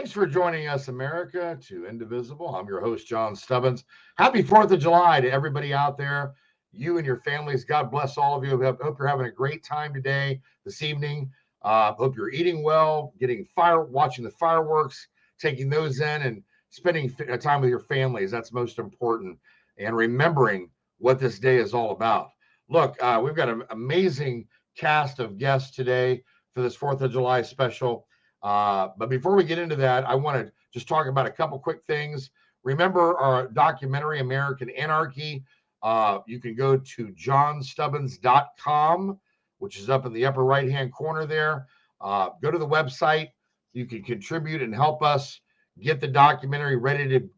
Thanks for joining us, America, to Indivisible. I'm your host, John Stubbins. Happy 4th of July to everybody out there. You and your families, God bless all of you. Hope you're having a great time today, this evening. Hope you're eating well, watching the fireworks, taking those in, and spending time with your families. That's most important. And remembering what this day is all about. Look, we've got an amazing cast of guests today for this 4th of July special. But before we get into that, I want to just talk about a couple quick things. Remember our documentary, American Anarchy. You can go to johnstubbins.com, which is up in the upper right-hand corner there. Go to the website. You can contribute and help us get the documentary ready to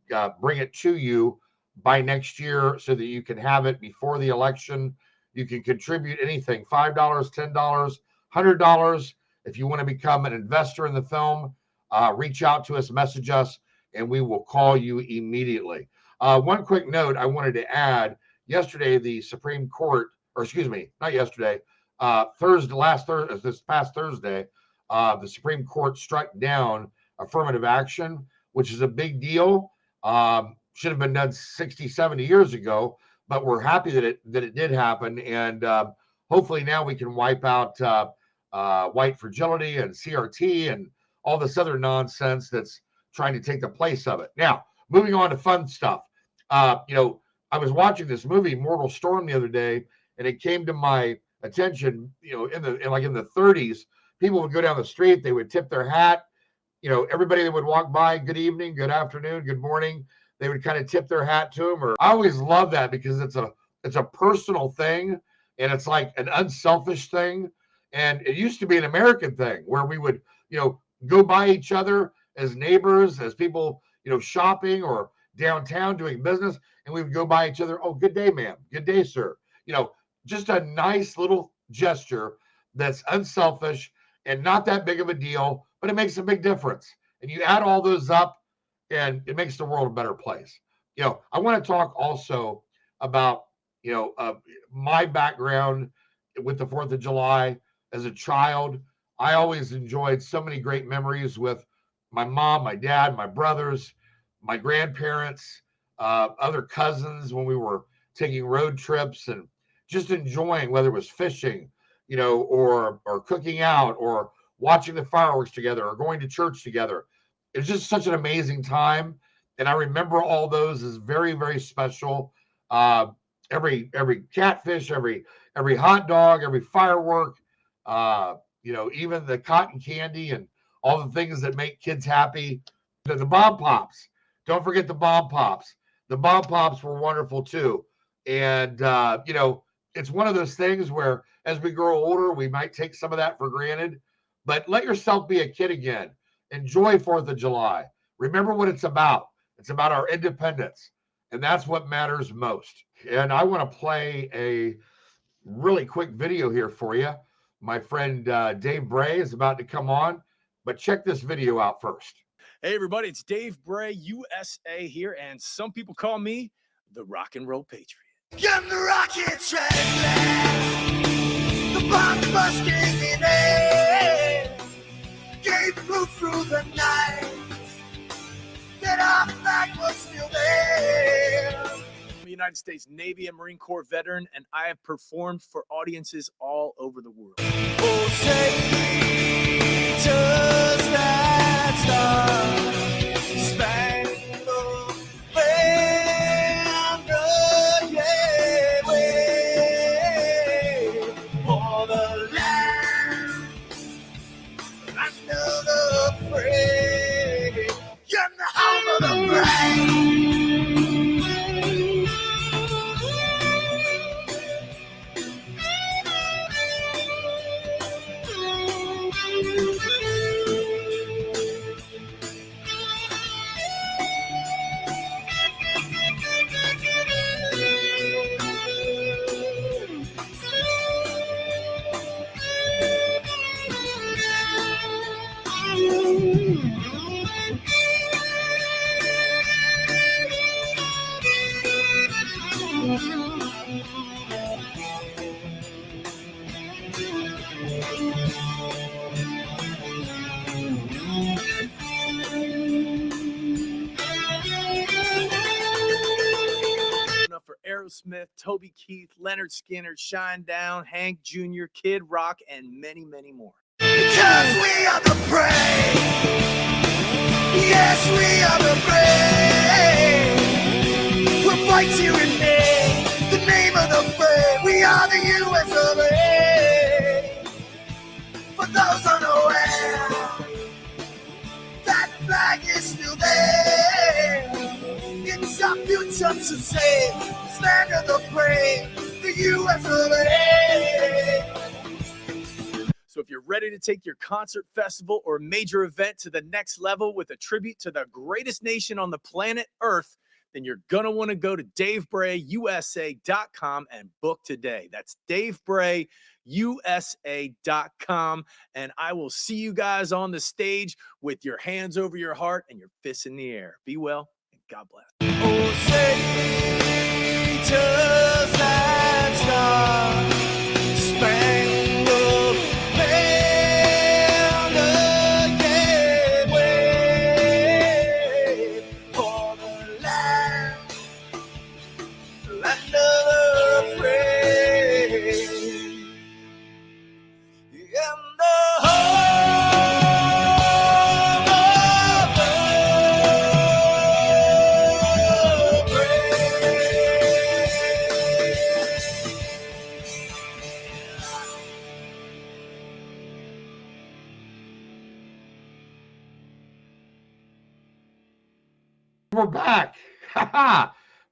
bring it to you by next year so that you can have it before the election. You can contribute anything, $5, $10, $100. If you want to become an investor in the film, reach out to us, message us, and we will call you immediately. One quick note I wanted to add. Yesterday, the Supreme Court, not yesterday, this past Thursday, the Supreme Court struck down affirmative action, which is a big deal. Should have been done 60, 70 years ago, but we're happy that it did happen. And hopefully now we can wipe out white fragility and CRT and all this other nonsense that's trying to take the place of it. Now, moving on to fun stuff. I was watching this movie, Mortal Storm, the other day, and it came to my attention, in the 30s, people would go down the street, they would tip their hat, everybody that would walk by, good evening, good afternoon, good morning, they would kind of tip their hat to them. I always love that because it's a personal thing, and it's like an unselfish thing. And it used to be an American thing where we would, go by each other as neighbors, as people, shopping or downtown doing business, and we would go by each other. Oh, good day, ma'am. Good day, sir. Just a nice little gesture that's unselfish and not that big of a deal, but it makes a big difference. And you add all those up, and it makes the world a better place. I want to talk also about, my background with the 4th of July. As a child, I always enjoyed so many great memories with my mom, my dad, my brothers, my grandparents, other cousins when we were taking road trips and just enjoying, whether it was fishing, or cooking out or watching the fireworks together or going to church together. It was just such an amazing time. And I remember all those as very, very special. Every catfish, every hot dog, every firework, even the cotton candy and all the things that make kids happy. The bomb pops. Don't forget the bomb pops. The bomb pops were wonderful too. And, it's one of those things where as we grow older, we might take some of that for granted, but let yourself be a kid again. Enjoy 4th of July. Remember what it's about. It's about our independence. And that's what matters most. And I want to play a really quick video here for you. My friend Dave Bray is about to come on, but check this video out first. Hey, everybody, it's Dave Bray, USA here, and some people call me the Rock and Roll Patriot. Gun the rocket train, the bombs busting in air, gave proof through the night that our flag was still there. I'm a United States Navy and Marine Corps veteran, and I have performed for audiences all over the world. Oh, say, does that star-spangled banner yet wave for the land under the fray? You're the home of the brave. Smith, Toby Keith, Leonard Skinner, Shinedown, Hank Jr., Kid Rock, and many, many more. Because we are the prey. Yes, we are the prey. We'll fight you in name, the name of the prey. We are the US of A. For those unaware, that flag is still there. It's our future to save. Stand of the prey, the US of A. So if you're ready to take your concert, festival, or major event to the next level with a tribute to the greatest nation on the planet Earth, then you're going to want to go to DaveBrayUSA.com and book today. That's DaveBrayUSA.com. And I will see you guys on the stage with your hands over your heart and your fists in the air. Be well, and God bless. Oh, say, just that star, spangled banner, yeah, wave for the land of the free, and the home of the brave. We're back.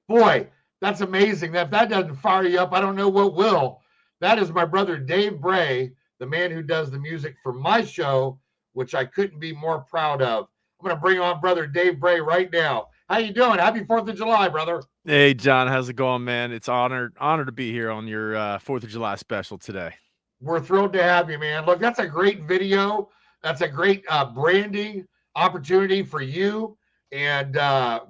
Boy, that's amazing. If that doesn't fire you up, I don't know what will. That is my brother Dave Bray, the man who does the music for my show, which I couldn't be more proud of. I'm going to bring on brother Dave Bray right now. How you doing? Happy 4th of July, brother. Hey, John, how's it going, man? It's honor to be here on your 4th of July special today. We're thrilled to have you, man. Look, that's a great video. That's a great branding opportunity for you. And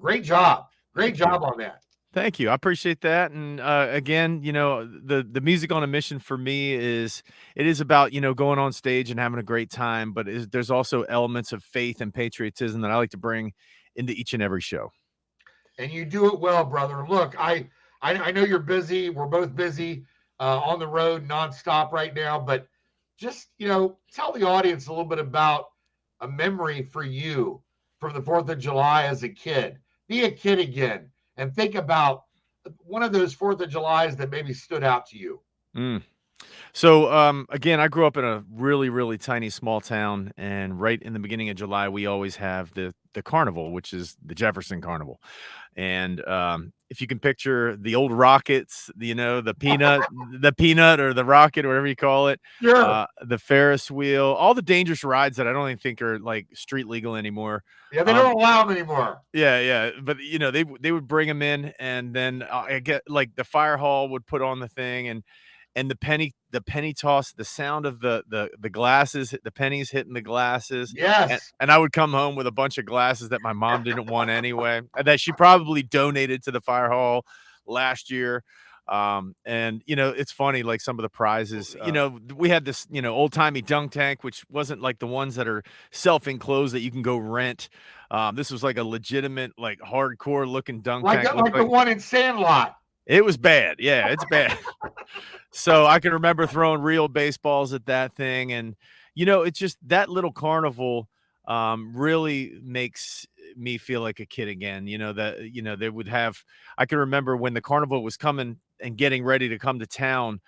great job. Great job on that. Thank you. I appreciate that. And again, you know, the music on a mission for me is about, you know, going on stage and having a great time, but there's also elements of faith and patriotism that I like to bring into each and every show. And you do it well, brother. Look, I know you're busy. We're both busy on the road nonstop right now, but just, you know, tell the audience a little bit about a memory for you from the 4th of July as a kid. Be a kid again and think about one of those 4th of Julys that maybe stood out to you. So again, I grew up in a really, really tiny small town, and right in the beginning of July, we always have the carnival, which is the Jefferson Carnival. And if you can picture the old rockets, you know, the peanut or the rocket, or whatever you call it, Sure. the Ferris wheel, all the dangerous rides that I don't even think are like street legal anymore. Yeah, they don't allow them anymore. Yeah. But you know, they would bring them in, and then I get like the fire hall would put on the thing, and the penny toss, the sound of the glasses, the pennies hitting the glasses. Yes. And I would come home with a bunch of glasses that my mom didn't want anyway, that she probably donated to the fire hall last year. And you know, it's funny, like some of the prizes, you know, we had this, you know, old timey dunk tank, which wasn't like the ones that are self-enclosed that you can go rent. This was like a legitimate, like hardcore looking dunk tank. Like the one in Sandlot. It was bad. Yeah, it's bad. So I can remember throwing real baseballs at that thing. And, you know, it's just that little carnival really makes me feel like a kid again. You know, that, you know, they would have, I can remember when the carnival was coming and getting ready to come to town,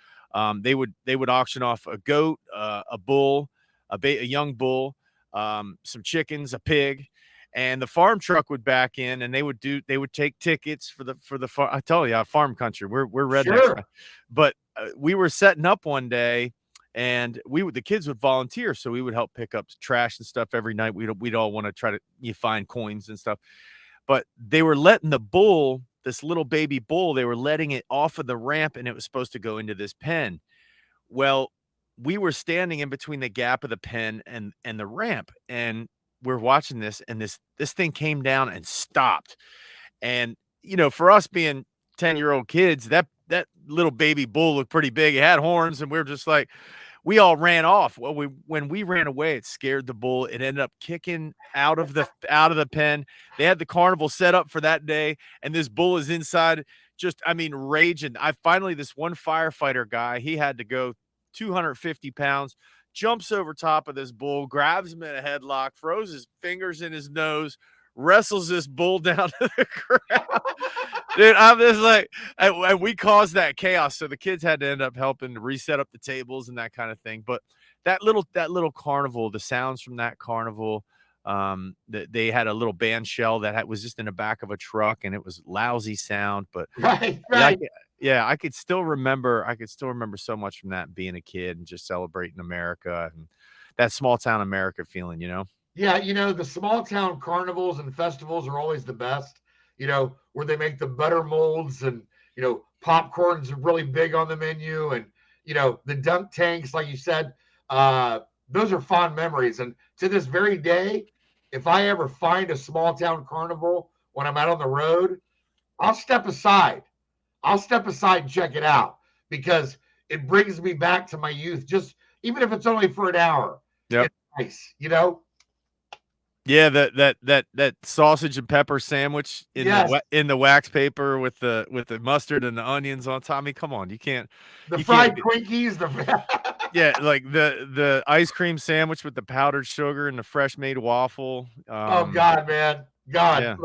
they would auction off a goat, a bull, a young bull, some chickens, a pig. And the farm truck would back in, and they would take tickets for the farm. I tell you, farm country. We're rednecks. Sure. But we were setting up one day, and the kids would volunteer, so we would help pick up trash and stuff every night. We'd all want to try to find coins and stuff. But they were letting the bull, this little baby bull, they were letting it off of the ramp, and it was supposed to go into this pen. Well, we were standing in between the gap of the pen and the ramp, and we're watching this, and this thing came down and stopped. And, you know, for us being 10-year-old kids, that little baby bull looked pretty big. It had horns, and we were just like, we all ran off. Well, when we ran away, it scared the bull. It ended up kicking out of the pen. They had the carnival set up for that day, and this bull is inside just, I mean, raging. I finally, this one firefighter guy, he had to go 250 pounds, jumps over top of this bull, grabs him in a headlock, throws his fingers in his nose, wrestles this bull down to the ground. Dude, I'm just like, and we caused that chaos. So the kids had to end up helping to reset up the tables and that kind of thing. But that little carnival, the sounds from that carnival, they had a little band shell that was just in the back of a truck, and it was lousy sound. But Right, yeah, right. I could still remember so much from that, being a kid and just celebrating America and that small town America feeling, you know? Yeah, the small town carnivals and festivals are always the best, where they make the butter molds and, popcorn's really big on the menu and, the dunk tanks, like you said, those are fond memories. And to this very day, if I ever find a small town carnival when I'm out on the road, I'll step aside. And check it out because it brings me back to my youth, just even if it's only for an hour. Yep. It's nice, Yeah, that sausage and pepper sandwich in Yes. the wax paper with the mustard and the onions on top. I mean, come on, you can't. The You fried can't Twinkies, Yeah, like the ice cream sandwich with the powdered sugar and the fresh made waffle. Oh God, man. God, yeah.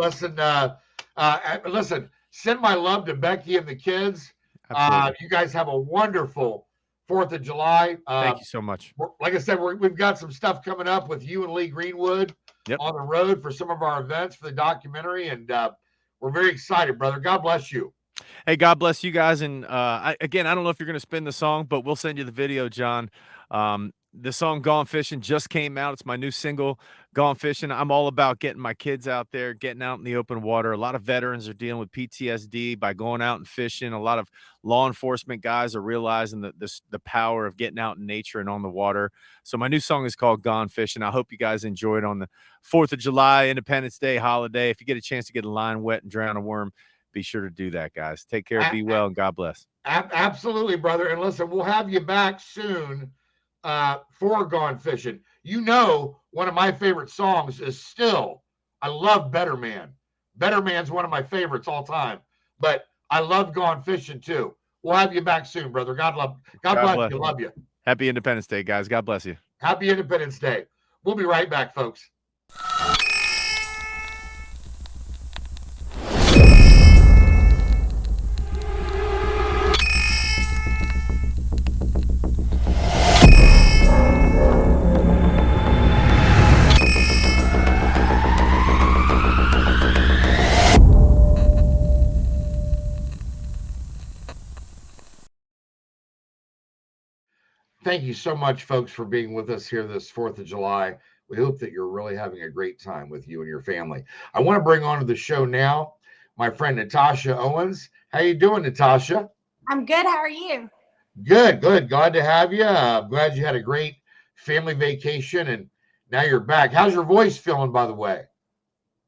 listen, send my love to Becky and the kids. Absolutely. You guys have a wonderful 4th of July. Thank you so much. Like I said, we've got some stuff coming up with you and Lee Greenwood on the road for some of our events for the documentary. And we're very excited, brother. God bless you. Hey, God bless you guys. And I don't know if you're going to spin the song, but we'll send you the video, John. The song Gone Fishing just came out. It's my new single, Gone Fishing. I'm all about getting my kids out there, getting out in the open water. A lot of veterans are dealing with PTSD by going out and fishing. A lot of law enforcement guys are realizing the power of getting out in nature and on the water. So my new song is called Gone Fishing. I hope you guys enjoy it on the 4th of July, Independence Day holiday. If you get a chance to get a line wet and drown a worm, be sure to do that, guys. Take care, be well, and God bless. Absolutely, brother. And listen, we'll have you back soon for Gone Fishing. One of my favorite songs is still, I love Better Man. Better Man's one of my favorites all time. But I love Gone Fishing too. We'll have you back soon, brother. God bless you. Love you. Happy Independence Day, guys. God bless you. Happy Independence Day. We'll be right back, folks. Thank you so much, folks, for being with us here this 4th of July. We hope that you're really having a great time with you and your family. I want to bring on to the show now my friend Natasha Owens. How you doing, Natasha? I'm good. How are you? Good. Glad to have you. Glad you had a great family vacation and now you're back. How's your voice feeling, by the way?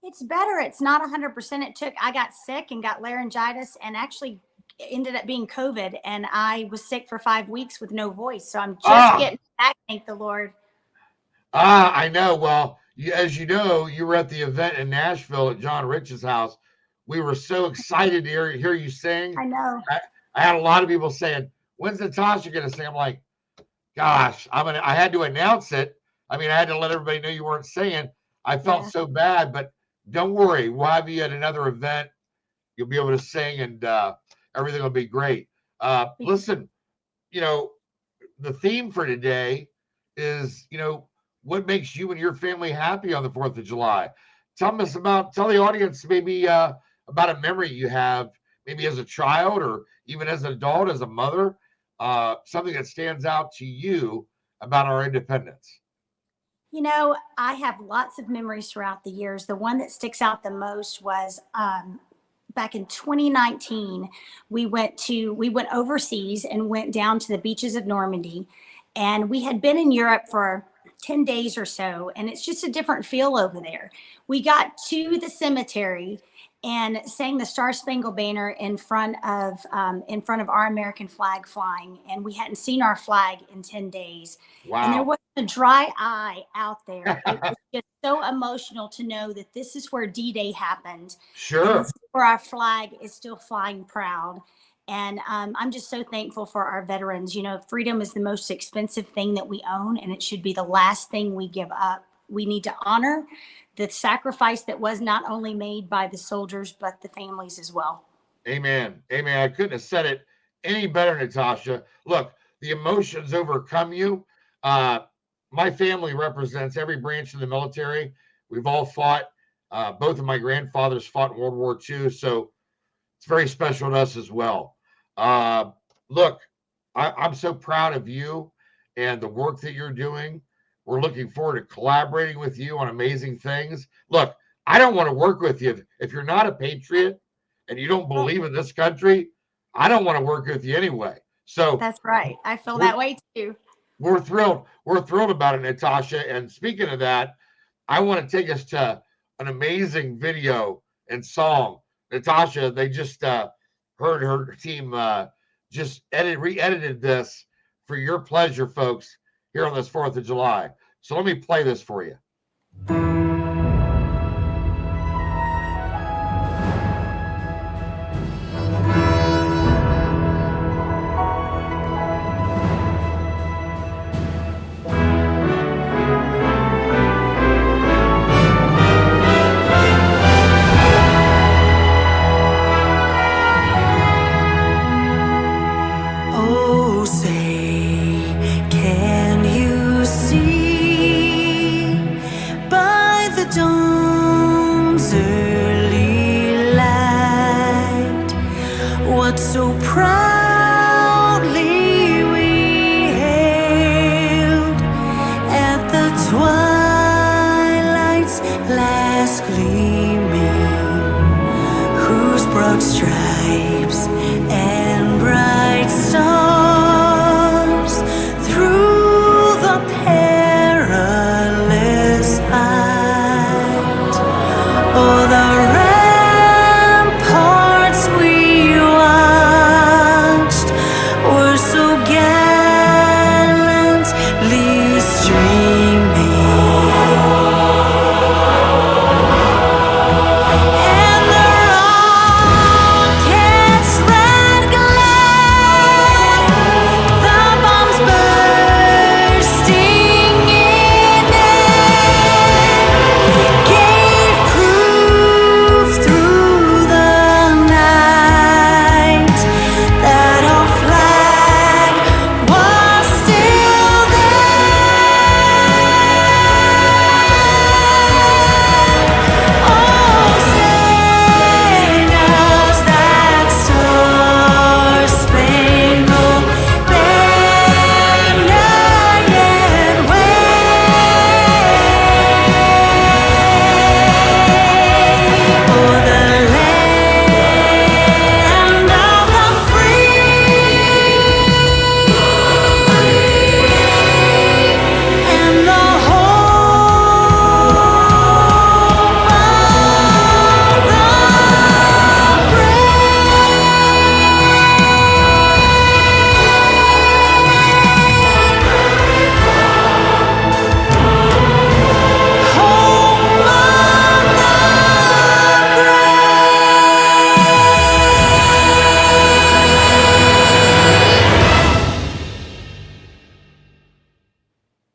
It's better. It's not 100%. I got sick and got laryngitis and actually ended up being COVID, and I was sick for 5 weeks with no voice. So I'm just getting back. Thank the Lord. I know. Well, as you know, you were at the event in Nashville at John Rich's house. We were so excited to hear you sing. I know. I had a lot of people saying, "When's Natasha going to sing?" I'm like, "Gosh, I had to announce it. I mean, I had to let everybody know you weren't singing." I felt so bad, but don't worry. We'll have you at another event. You'll be able to sing, and everything will be great. Listen, the theme for today is, what makes you and your family happy on the 4th of July. Tell the audience maybe about a memory you have, maybe as a child or even as an adult, as a mother, something that stands out to you about our independence. I have lots of memories throughout the years. The one that sticks out the most was back in 2019, we went overseas and went down to the beaches of Normandy. And we had been in Europe for 10 days or so, and it's just a different feel over there. We got to the cemetery and sang the Star Spangled Banner in front of our American flag flying, and we hadn't seen our flag in 10 days. Wow. And there was a dry eye out there. It was just so emotional to know that this is where D-Day happened. And Sure. this is where our flag is still flying proud. And I'm just so thankful for our veterans. You know, freedom is the most expensive thing that we own, and it should be the last thing we give up. We need to honor the sacrifice that was not only made by the soldiers, but the families as well. Amen. Amen. I couldn't have said it any better, Natasha. Look, the emotions overcome you. My family represents every branch of the military. We've all fought. Both of my grandfathers fought in World War II, so it's very special to us as well. Look, I'm so proud of you and the work that you're doing. We're looking forward to collaborating with you on amazing things. Look, I don't want to work with you if you're not a patriot and you don't believe in this country. I don't want to work with you anyway. So That's right. I feel that way too. we're thrilled. We're thrilled about it, Natasha. And speaking of that, I want to take us to an amazing video and song. Natasha, they just heard her team just re-edited this for your pleasure, folks, here on this 4th of July. So let me play this for you. Oh, say, can you see by the dawn's early light what so proudly we hailed at the twilight's last gleaming, whose broad stripes and bright stars through the perilous height o'er the ramparts we watched were so gallantly streaming. And the rockets red glare, the bombs bursting in air, gave proof through the night that our flag was still there. Oh, say does that star-spangled banner yet wave o'er the land of the free and the hope of the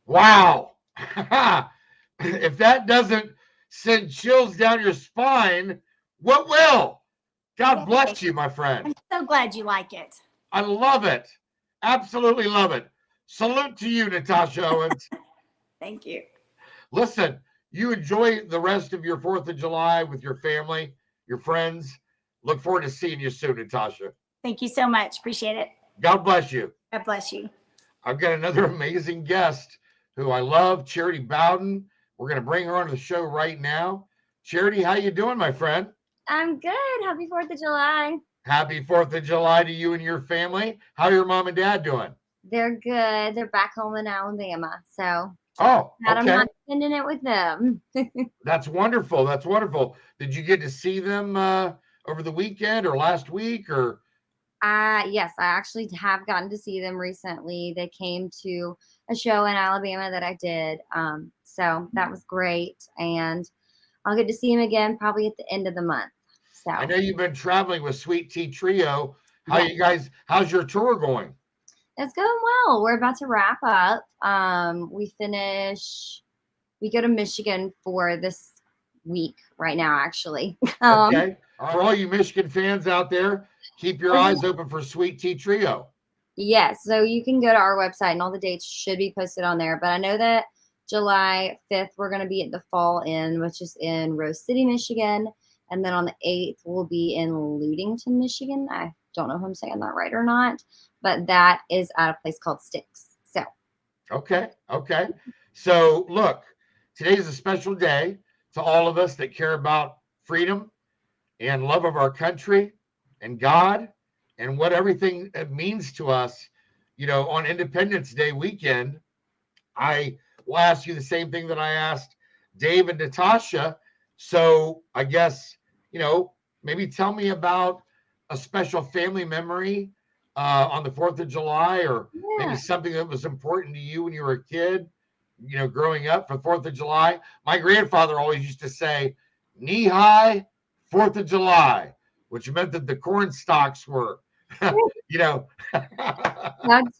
Wow. If that doesn't send chills down your spine, what will? God bless you, my friend. I'm so glad you like it. I love it. Absolutely love it. Salute to you, Natasha Owens. Thank you. Listen, you enjoy the rest of your 4th of July with your family, your friends. Look forward to seeing you soon, Natasha. Thank you so much. Appreciate it. God bless you. God bless you. I've got another amazing guest who I love, Charity Bowden. We're going to bring her onto the show right now. Charity, how you doing, my friend? I'm good. Happy 4th of July. Happy 4th of July to you and your family. How are your mom and dad doing? They're good. They're back home in Alabama. So Oh, glad I'm okay. not spending it with them. That's wonderful. That's wonderful. Did you get to see them over the weekend or last week or? Yes, I actually have gotten to see them recently. They came to a show in Alabama that I did. So that was great. And I'll get to see them again probably at the end of the month. So I know you've been traveling with Sweet Tea Trio. yeah, How's your tour going? it's going well. We're about to wrap up. We go to Michigan for this week right now, actually. Okay. For all you Michigan fans out there, keep your eyes open for Sweet Tea Trio. Yes, so you can go to our website and all the dates should be posted on there. But I know that July 5th, we're going to be at the Fall Inn, which is in Rose City, Michigan. And then on the 8th, we'll be in Ludington, Michigan. I don't know if I'm saying that right or not, but that is at a place called Sticks. So, Okay. So look, today is a special day to all of us that care about freedom and love of our country and God and what everything it means to us. On Independence Day weekend, I will ask you the same thing that I asked Dave and Natasha. So I guess, maybe tell me about a special family memory on the 4th of July, or maybe something that was important to you when you were a kid, growing up for 4th of July. My grandfather always used to say, knee high, 4th of July, which meant that the corn stalks were, that's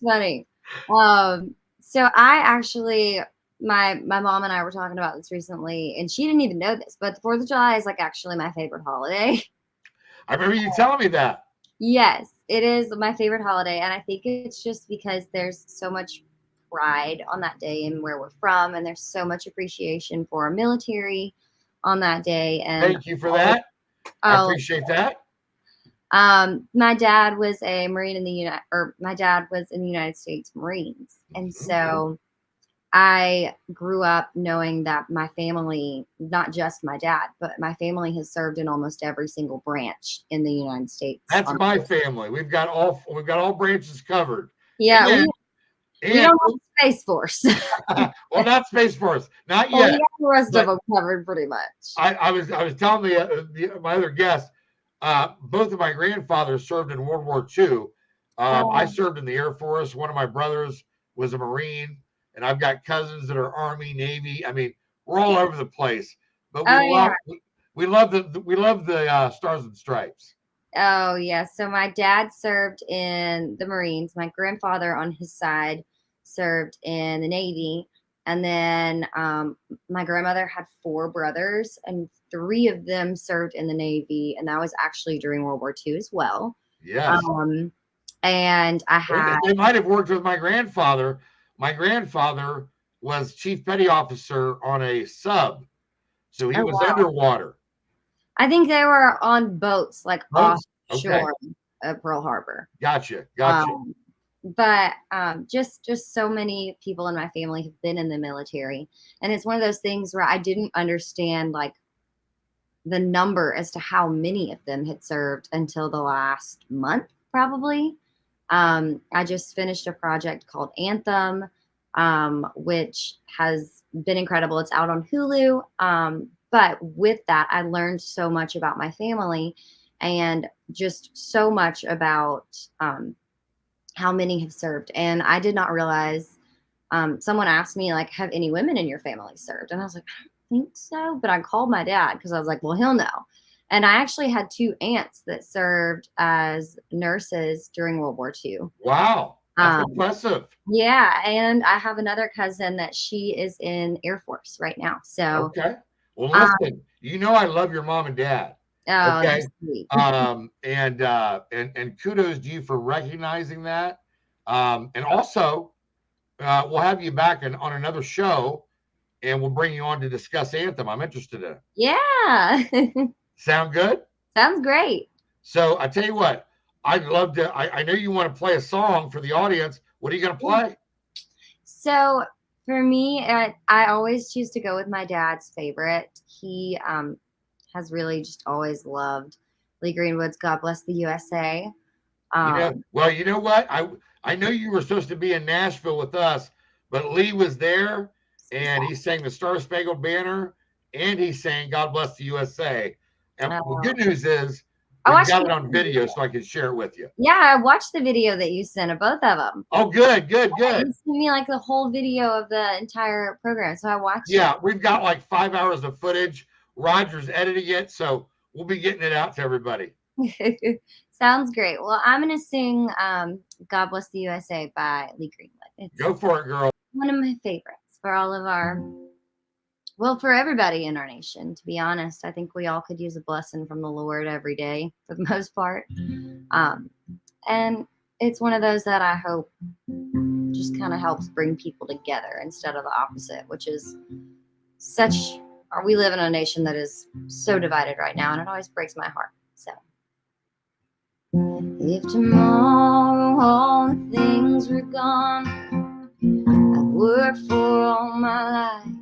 funny. So I actually, my mom and I were talking about this recently, and she didn't even know this, but the 4th of July is like actually my favorite holiday. I remember you telling me that. Yes, it is my favorite holiday. And I think it's just because there's so much pride on that day and where we're from. And there's so much appreciation for our military on that day. And thank you for that. I appreciate that. My dad was a Marine in my dad was in the United States Marines. And so I grew up knowing that my family, not just my dad, but my family has served in almost every single branch in the United States. That's my family. We've got all branches covered. Yeah, we don't have Space Force. Well, not Space Force, not yet. Well, we got the rest of them covered pretty much. I was telling my other guest, both of my grandfathers served in World War II. I served in the Air Force. One of my brothers was a Marine. And I've got cousins that are Army, Navy. I mean, we're all over the place. But we love the Stars and Stripes. Oh yeah. So my dad served in the Marines. My grandfather on his side served in the Navy. And then my grandmother had 4 brothers, and 3 of them served in the Navy. And that was actually during World War II as well. Yes. And they might have worked with my grandfather. My grandfather was chief petty officer on a sub, so he was underwater. I think they were on boats, like offshore at Pearl Harbor. Gotcha. But just so many people in my family have been in the military, and it's one of those things where I didn't understand like the number as to how many of them had served until the last month, probably. I just finished a project called Anthem, which has been incredible. It's out on Hulu. But with that, I learned so much about my family and just so much about how many have served. And I did not realize, someone asked me, like, have any women in your family served? And I was like, I don't think so. But I called my dad because I was like, well, he'll know. And I actually had 2 aunts that served as nurses during World War II. Wow. That's impressive. Yeah. And I have another cousin that she is in Air Force right now. So, okay. Well, listen, I love your mom and dad. Oh, okay. That's sweet. And kudos to you for recognizing that. And also, we'll have you back on another show, and we'll bring you on to discuss Anthem. I'm interested in it. Yeah. Sound good? Sounds great. So I tell you what, I'd love to. I know you want to play a song for the audience. What are you going to play? So for me, I always choose to go with my dad's favorite. He has really just always loved Lee Greenwood's "God Bless the USA." Well, you know what? I know you were supposed to be in Nashville with us, but Lee was there, and he sang the Star Spangled Banner, and he sang "God Bless the USA." And the good news is I We've watched got the- it on video so I can share it with you. Yeah, I watched the video that you sent of both of them. Oh, good. You sent me like the whole video of the entire program, so I watched Yeah, we've got like 5 hours of footage. Roger's editing it, so we'll be getting it out to everybody. it. Sounds great. Well, I'm gonna sing "God Bless the USA" by Lee Greenwood. It's Go for it, girl. one of my favorites for all of our, well, for everybody in our nation, to be honest. I think we all could use a blessing from the Lord every day for the most part. And it's one of those that I hope just kind of helps bring people together instead of the opposite, which is we live in a nation that is so divided right now, and it always breaks my heart. So if tomorrow all the things were gone I've worked for all my life,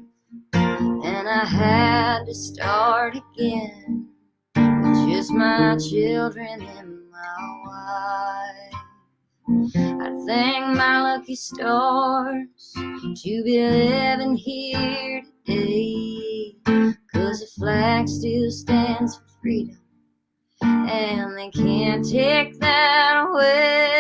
and I had to start again with just my children and my wife, I thank my lucky stars to be living here today, 'cause the flag still stands for freedom, and they can't take that away.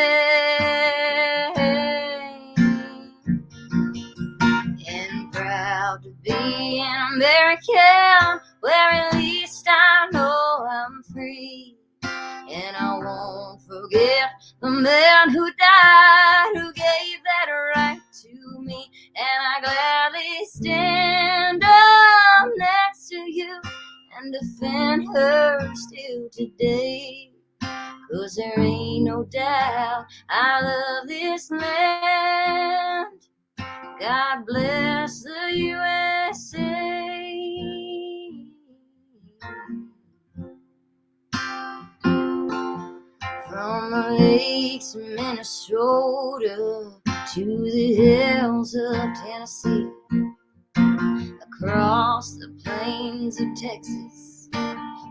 And proud to be an American, where at least I know I'm free. And I won't forget the man who died, who gave that right to me. And I gladly stand up next to you and defend her still today. 'Cause there ain't no doubt I love this land. God bless the USA. From the lakes of Minnesota to the hills of Tennessee, across the plains of Texas,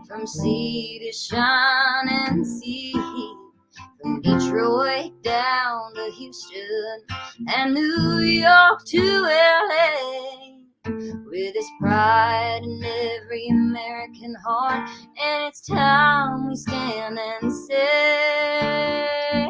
from sea to shining sea, from Detroit down to Houston and New York to LA, with its pride in every American heart. And it's time we stand and say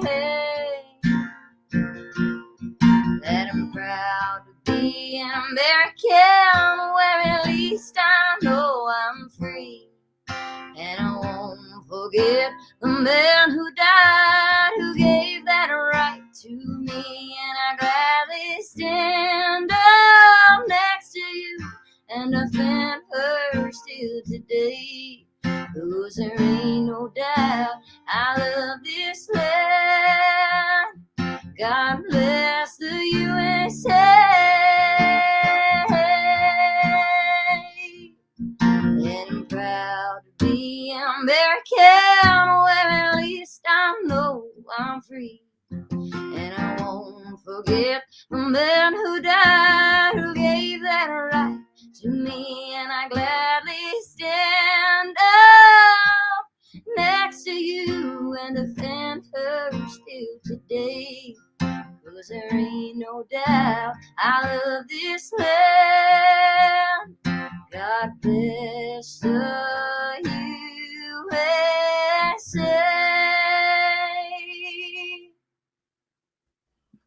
that I'm proud to be an American, where at least I know I'm free. And I won't forget the man who died, who gave that right to me. And I gladly stand up next to you and defend her still today. 'Cause there ain't no doubt I love this land. God bless the USA. And I'm proud to be an American, where at least I know I'm free. And I won't forget the man who died, who gave that right to me. And I gladly stand up next to you and defend her still today. 'Cause there ain't no doubt I love this land. God bless the USA.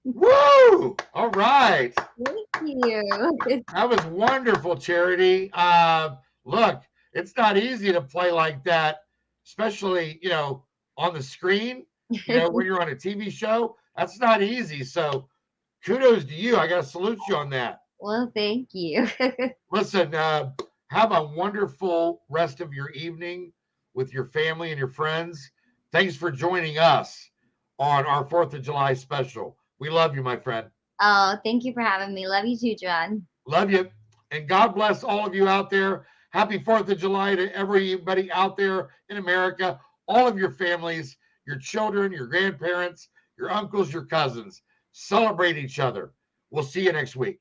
Woo! All right. Thank you. That was wonderful, Charity. Look, it's not easy to play like that, especially, on the screen, when you're on a TV show. That's not easy. So kudos to you. I got to salute you on that. Well, thank you. Listen, have a wonderful rest of your evening with your family and your friends. Thanks for joining us on our 4th of July special. We love you, my friend. Oh, thank you for having me. Love you too, John. Love you. And God bless all of you out there. Happy 4th of July to everybody out there in America, all of your families, your children, your grandparents, your uncles, your cousins. Celebrate each other. We'll see you next week.